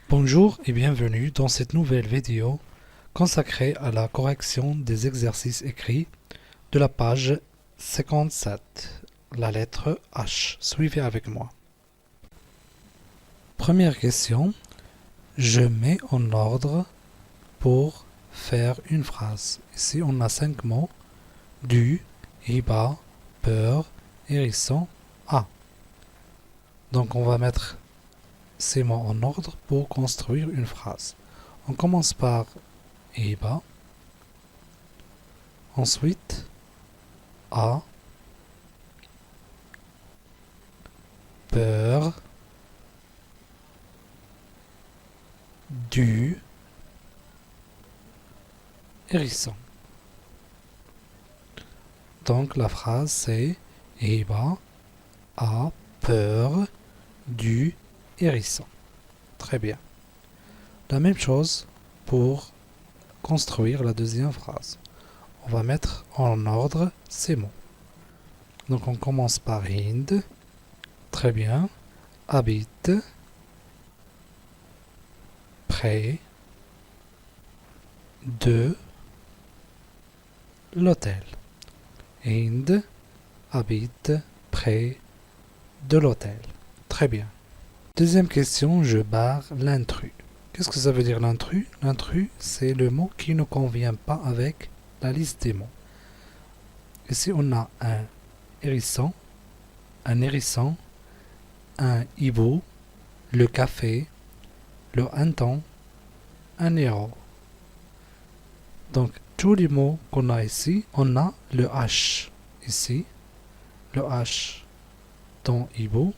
Bonjour et bienvenue dans cette nouvelle vidéo consacrée à la correction des exercices écrits de la page 57, la lettre H. Suivez avec moi. Première question, je mets en ordre pour faire une phrase. Ici on a 5 mots, du, riba, peur, hérisson, a. Donc on va mettre ces mots en ordre pour construire une phrase. On commence par riba, ensuite a, peur, du, hérisson. Donc la phrase c'est riba a peur du hérisson. Très bien. La même chose pour construire la deuxième phrase. On va mettre en ordre ces mots. Donc on commence par Hind. Très bien. Habite. Près. De. L'hôtel. Hind habite près de l'hôtel. Très bien. Deuxième question, je barre l'intrus. Qu'est-ce que ça veut dire l'intrus? L'intrus, c'est le mot qui ne convient pas avec la liste des mots. Ici, on a un hérisson, un hibou, le café, le hanneton, un héros. Donc, tous les mots qu'on a ici, on a le H. Ici, le H dans hibou,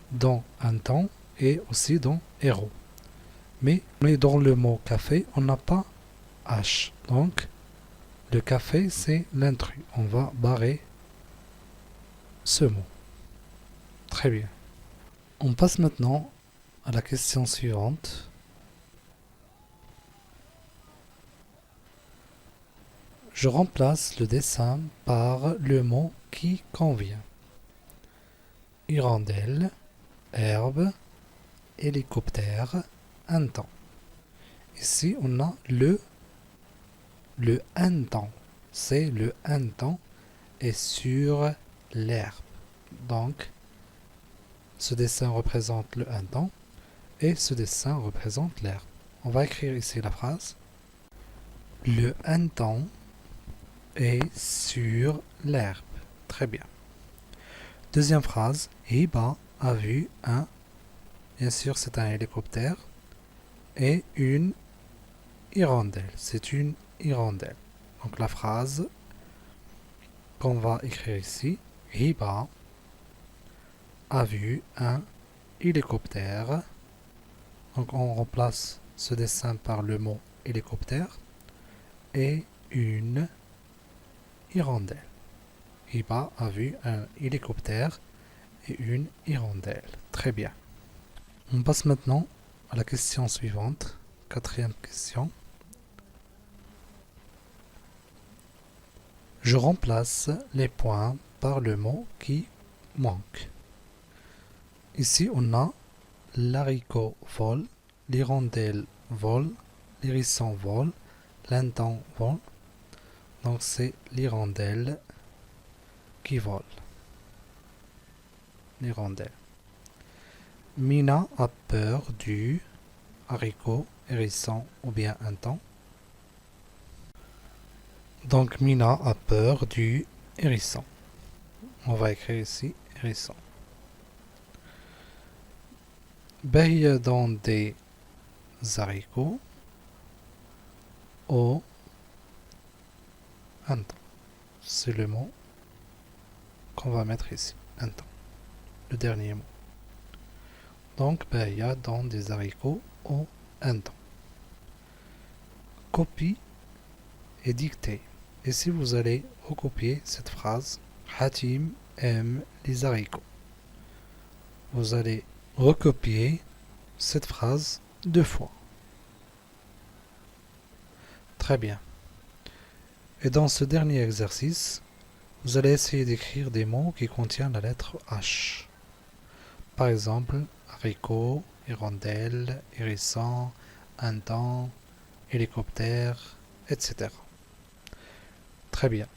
dans hanneton et aussi dans héros. Mais dans le mot café, on n'a pas H. Donc, le café, c'est l'intrus. On va barrer ce mot. Très bien. On passe maintenant à la question suivante. Je remplace le dessin par le mot qui convient. Hirondelle, herbe, hélicoptère, hanneton. Ici, on a le hanneton. C'est le hanneton est sur l'herbe. Donc, ce dessin représente le hanneton et ce dessin représente l'herbe. On va écrire ici la phrase. Le hanneton est sur l'herbe. Très bien. Deuxième phrase. Hiba a vu un, bien sûr c'est un hélicoptère, et une hirondelle. C'est une hirondelle. Donc la phrase qu'on va écrire ici. Hiba a vu un hélicoptère. Donc on remplace ce dessin par le mot hélicoptère et une hirondelle. Hiba a vu un hélicoptère et une hirondelle. Très bien. On passe maintenant à la question suivante. Quatrième question. Je remplace les points par le mot qui manque. Ici, on a l'haricot vole, l'hirondelle vole, l'hérisson vole, l'hanneton vole. Donc c'est l'hirondelle qui vole. L'hirondelle. Mina a peur du haricot, hérisson ou bien hanneton. Donc Mina a peur du hérisson. On va écrire ici hérisson. Baille dans des haricots au hanneton. C'est le mot qu'on va mettre ici. Hanneton. Le dernier mot. Donc baille dans des haricots au hanneton. Copie et dictée. Et si vous allez recopier cette phrase, Hatim aime les haricots. Vous allez recopier cette phrase 2 fois. Très bien. Et dans ce dernier exercice, vous allez essayer d'écrire des mots qui contiennent la lettre H. Par exemple, haricot, hirondelle, hérisson, un hélicoptère, etc. Très bien.